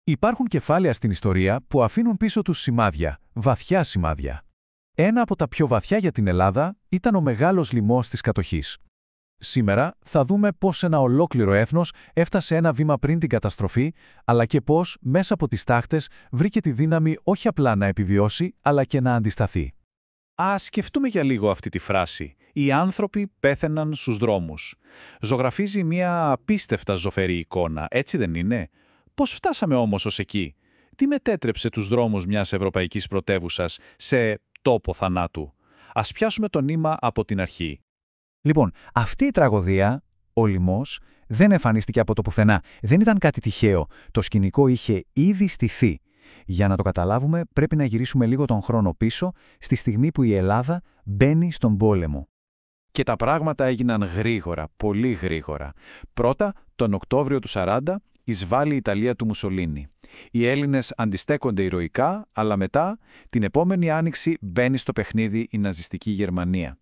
Υπάρχουν κεφάλαια στην ιστορία που αφήνουν πίσω τους σημάδια, βαθιά σημάδια. Ένα από τα πιο βαθιά για την Ελλάδα ήταν ο μεγάλος λοιμός της κατοχής. Σήμερα θα δούμε πώς ένα ολόκληρο έθνος έφτασε ένα βήμα πριν την καταστροφή, αλλά και πώς, μέσα από τις τάχτες, βρήκε τη δύναμη όχι απλά να επιβιώσει, αλλά και να αντισταθεί. Ας σκεφτούμε για λίγο αυτή τη φράση. Οι άνθρωποι πέθαιναν στους δρόμους. Ζωγραφίζει μια απίστευτα ζωφερή εικόνα, έτσι δεν είναι? Πώς φτάσαμε όμως ως εκεί? Τι μετέτρεψε τους δρόμους μιας ευρωπαϊκής πρωτεύουσας σε τόπο θανάτου? Ας πιάσουμε το νήμα από την αρχή. Λοιπόν, αυτή η τραγωδία, ο λοιμός, δεν εμφανίστηκε από το πουθενά. Δεν ήταν κάτι τυχαίο. Το σκηνικό είχε ήδη στηθεί. Για να το καταλάβουμε, πρέπει να γυρίσουμε λίγο τον χρόνο πίσω, στη στιγμή που η Ελλάδα μπαίνει στον πόλεμο. Και τα πράγματα έγιναν γρήγορα, πολύ γρήγορα. Πρώτα, τον Οκτώβριο του 40, εισβάλλει η Ιταλία του Μουσολίνι. Οι Έλληνες αντιστέκονται ηρωικά, αλλά μετά, την επόμενη άνοιξη, μπαίνει στο παιχνίδι η ναζιστική Γερμανία.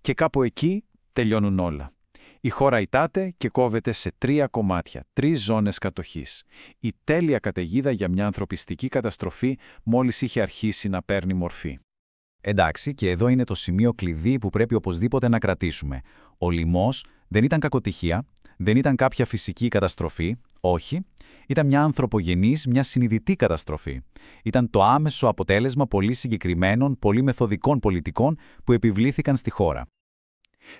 Και κάπου εκεί τελειώνουν όλα. Η χώρα ητάται και κόβεται σε 3 κομμάτια, 3 ζώνες κατοχής. Η τέλεια καταιγίδα για μια ανθρωπιστική καταστροφή μόλις είχε αρχίσει να παίρνει μορφή. Εντάξει, και εδώ είναι το σημείο κλειδί που πρέπει οπωσδήποτε να κρατήσουμε. Ο λοιμός δεν ήταν κακοτυχία, δεν ήταν κάποια φυσική καταστροφή, όχι. Ήταν μια ανθρωπογενής, μια συνειδητή καταστροφή. Ήταν το άμεσο αποτέλεσμα πολύ συγκεκριμένων, πολύ μεθοδικών πολιτικών που επιβλήθηκαν στη χώρα.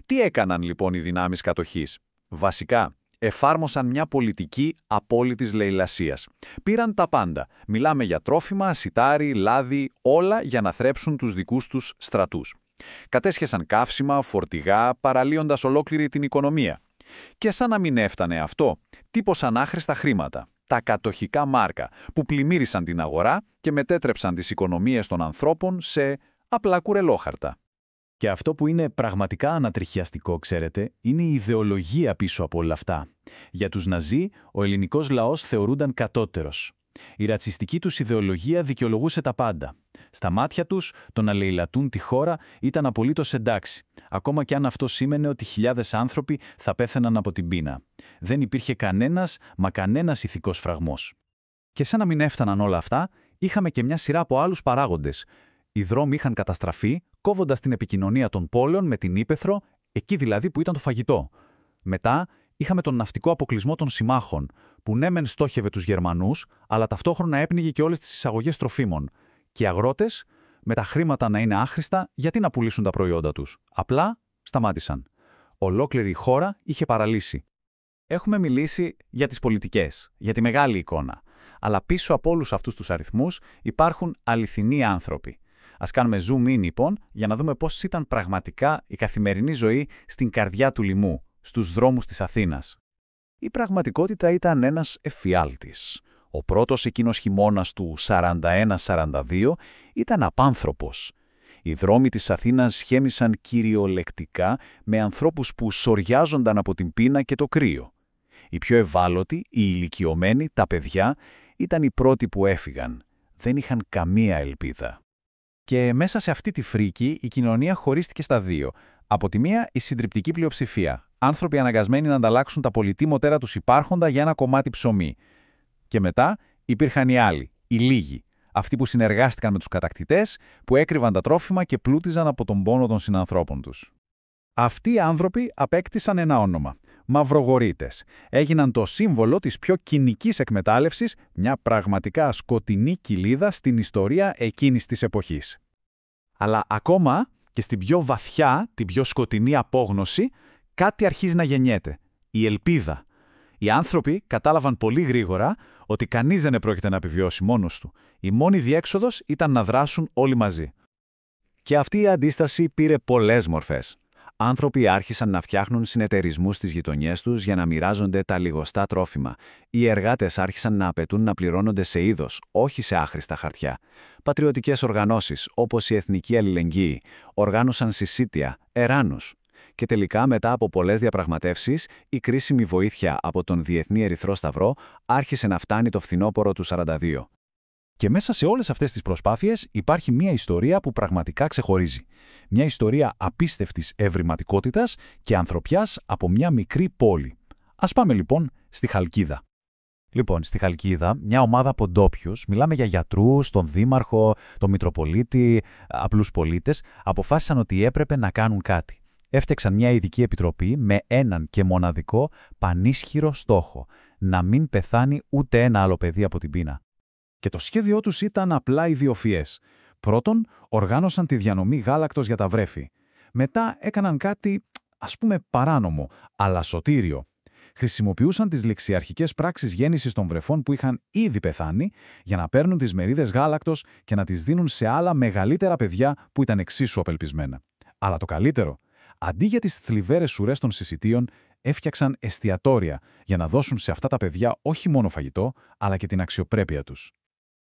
Τι έκαναν λοιπόν οι δυνάμεις κατοχής? Βασικά, εφάρμοσαν μια πολιτική απόλυτης λαιλασίας. Πήραν τα πάντα. Μιλάμε για τρόφιμα, σιτάρι, λάδι, όλα για να θρέψουν τους δικούς τους στρατούς. Κατέσχεσαν καύσιμα, φορτηγά, παραλύοντας ολόκληρη την οικονομία. Και σαν να μην έφτανε αυτό, τύπωσαν άχρηστα χρήματα, τα κατοχικά μάρκα, που πλημμύρισαν την αγορά και μετέτρεψαν τις οικονομίες των ανθρώπων σε απλά κουρελόχαρτα. Και αυτό που είναι πραγματικά ανατριχιαστικό, ξέρετε, είναι η ιδεολογία πίσω από όλα αυτά. Για τους Ναζί, ο ελληνικός λαός θεωρούνταν κατώτερος. Η ρατσιστική τους ιδεολογία δικαιολογούσε τα πάντα. Στα μάτια τους, το να λαιλατούν τη χώρα ήταν απολύτως εντάξει, ακόμα και αν αυτό σήμαινε ότι χιλιάδες άνθρωποι θα πέθαιναν από την πείνα. Δεν υπήρχε κανένας ηθικός φραγμός. Και σαν να μην έφταναν όλα αυτά, είχαμε και μια σειρά από άλλους παράγοντες. Οι δρόμοι είχαν καταστραφεί, κόβοντας την επικοινωνία των πόλεων με την ύπαιθρο, εκεί δηλαδή που ήταν το φαγητό. Μετά, είχαμε τον ναυτικό αποκλεισμό των συμμάχων, που ναι μεν στόχευε τους Γερμανούς, αλλά ταυτόχρονα έπνιγε και όλες τις εισαγωγές τροφίμων. Και οι αγρότες, με τα χρήματα να είναι άχρηστα, γιατί να πουλήσουν τα προϊόντα τους? Απλά σταμάτησαν. Ολόκληρη η χώρα είχε παραλύσει. Έχουμε μιλήσει για τις πολιτικές, για τη μεγάλη εικόνα. Αλλά πίσω από όλους αυτούς τους αριθμούς υπάρχουν αληθινοί άνθρωποι. Ας κάνουμε zoom in λοιπόν για να δούμε πώς ήταν πραγματικά η καθημερινή ζωή στην καρδιά του λοιμού, στους δρόμους της Αθήνας. Η πραγματικότητα ήταν ένας εφιάλτης. Ο πρώτος εκείνος χειμώνας του 41-42 ήταν απάνθρωπος. Οι δρόμοι της Αθήνας γέμισαν κυριολεκτικά με ανθρώπους που σοριάζονταν από την πείνα και το κρύο. Οι πιο ευάλωτοι, οι ηλικιωμένοι, τα παιδιά, ήταν οι πρώτοι που έφυγαν. Δεν είχαν καμία ελπίδα. Και μέσα σε αυτή τη φρίκη η κοινωνία χωρίστηκε στα δύο. Από τη μία η συντριπτική πλειοψηφία. Άνθρωποι αναγκασμένοι να ανταλλάξουν τα πολυτίμωτερα τους υπάρχοντα για ένα κομμάτι ψωμί. Και μετά υπήρχαν οι άλλοι, οι λίγοι. Αυτοί που συνεργάστηκαν με τους κατακτητές, που έκρυβαν τα τρόφιμα και πλούτιζαν από τον πόνο των συνανθρώπων τους. Αυτοί οι άνθρωποι απέκτησαν ένα όνομα. Μαυρογορείτες. Έγιναν το σύμβολο της πιο κοινικής εκμετάλλευσης, μια πραγματικά σκοτεινή κοιλίδα στην ιστορία εκείνης της εποχής. Αλλά ακόμα και στην πιο βαθιά, την πιο σκοτεινή απόγνωση, κάτι αρχίζει να γεννιέται. Η ελπίδα. Οι άνθρωποι κατάλαβαν πολύ γρήγορα ότι κανείς δεν επρόκειται να επιβιώσει μόνος του. Η μόνη διέξοδος ήταν να δράσουν όλοι μαζί. Και αυτή η αντίσταση πήρε πολλές μορφές. Άνθρωποι άρχισαν να φτιάχνουν συνεταιρισμούς στις γειτονιές τους για να μοιράζονται τα λιγοστά τρόφιμα. Οι εργάτες άρχισαν να απαιτούν να πληρώνονται σε είδος, όχι σε άχρηστα χαρτιά. Πατριωτικές οργανώσεις, όπως η Εθνική Αλληλεγγύη, οργάνωσαν συσίτια, εράνους. Και τελικά, μετά από πολλές διαπραγματεύσεις, η κρίσιμη βοήθεια από τον Διεθνή Ερυθρό Σταυρό άρχισε να φτάνει το φθινόπωρο του 42. Και μέσα σε όλες αυτές τις προσπάθειες υπάρχει μια ιστορία που πραγματικά ξεχωρίζει. Μια ιστορία απίστευτης ευρηματικότητας και ανθρωπιάς από μια μικρή πόλη. Ας πάμε λοιπόν στη Χαλκίδα. Λοιπόν, στη Χαλκίδα, μια ομάδα από ντόπιους, μιλάμε για γιατρούς, τον δήμαρχο, τον Μητροπολίτη, απλούς πολίτες, αποφάσισαν ότι έπρεπε να κάνουν κάτι. Έφτιαξαν μια ειδική επιτροπή με έναν και μοναδικό πανίσχυρο στόχο: να μην πεθάνει ούτε ένα άλλο παιδί από την πείνα. Και το σχέδιό τους ήταν απλά ιδιοφυές. Πρώτον, οργάνωσαν τη διανομή γάλακτος για τα βρέφη. Μετά έκαναν κάτι, ας πούμε, παράνομο, αλλά σωτήριο. Χρησιμοποιούσαν τις ληξιαρχικές πράξεις γέννησης των βρεφών που είχαν ήδη πεθάνει για να παίρνουν τις μερίδες γάλακτος και να τις δίνουν σε άλλα μεγαλύτερα παιδιά που ήταν εξίσου απελπισμένα. Αλλά το καλύτερο, αντί για τις θλιβέρες ουρές των συσιτίων, έφτιαξαν εστιατόρια για να δώσουν σε αυτά τα παιδιά όχι μόνο φαγητό, αλλά και την αξιοπρέπεια τους.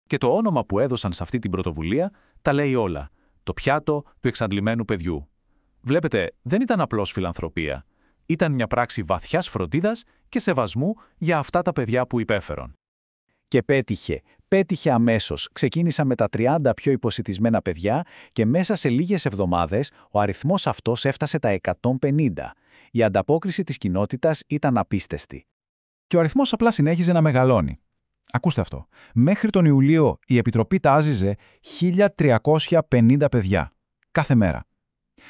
Και το όνομα που έδωσαν σε αυτή την πρωτοβουλία τα λέει όλα. Το πιάτο του εξαντλημένου παιδιού. Βλέπετε, δεν ήταν απλώς φιλανθρωπία. Ήταν μια πράξη βαθιάς φροντίδας και σεβασμού για αυτά τα παιδιά που υπέφεραν. Και πέτυχε αμέσως. Ξεκίνησαν με τα 30 πιο υποσιτισμένα παιδιά και μέσα σε λίγες εβδομάδες ο αριθμός αυτός έφτασε τα 150. Η ανταπόκριση της κοινότητας ήταν απίστευτη. Και ο αριθμός απλά συνέχιζε να μεγαλώνει. Ακούστε αυτό. Μέχρι τον Ιουλίο η Επιτροπή τάζιζε 1.350 παιδιά κάθε μέρα.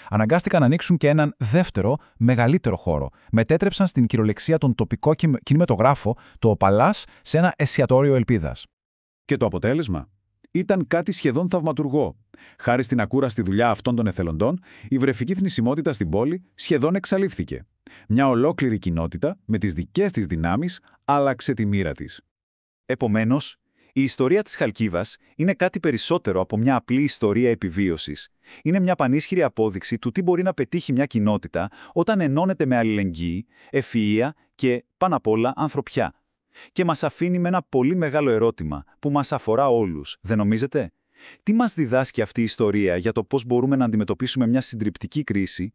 Αναγκάστηκαν να ανοίξουν και έναν δεύτερο, μεγαλύτερο χώρο. Μετέτρεψαν στην κυριολεξία τον τοπικό κινηματογράφο, το Παλάς, σε ένα εστιατόριο ελπίδας. Και το αποτέλεσμα ήταν κάτι σχεδόν θαυματουργό. Χάρη στην ακούραστη δουλειά αυτών των εθελοντών, η βρεφική θνησιμότητα στην πόλη σχεδόν εξαλείφθηκε. Μια ολόκληρη κοινότητα, με τις δικές της δυνάμεις, άλλαξε τη μοίρα της. Επομένως, η ιστορία της Χαλκίδας είναι κάτι περισσότερο από μια απλή ιστορία επιβίωσης. Είναι μια πανίσχυρη απόδειξη του τι μπορεί να πετύχει μια κοινότητα όταν ενώνεται με αλληλεγγύη, ευφυΐα και, πάνω απ' όλα, ανθρωπιά. Και μας αφήνει με ένα πολύ μεγάλο ερώτημα που μας αφορά όλους, δεν νομίζετε? Τι μας διδάσκει αυτή η ιστορία για το πώς μπορούμε να αντιμετωπίσουμε μια συντριπτική κρίση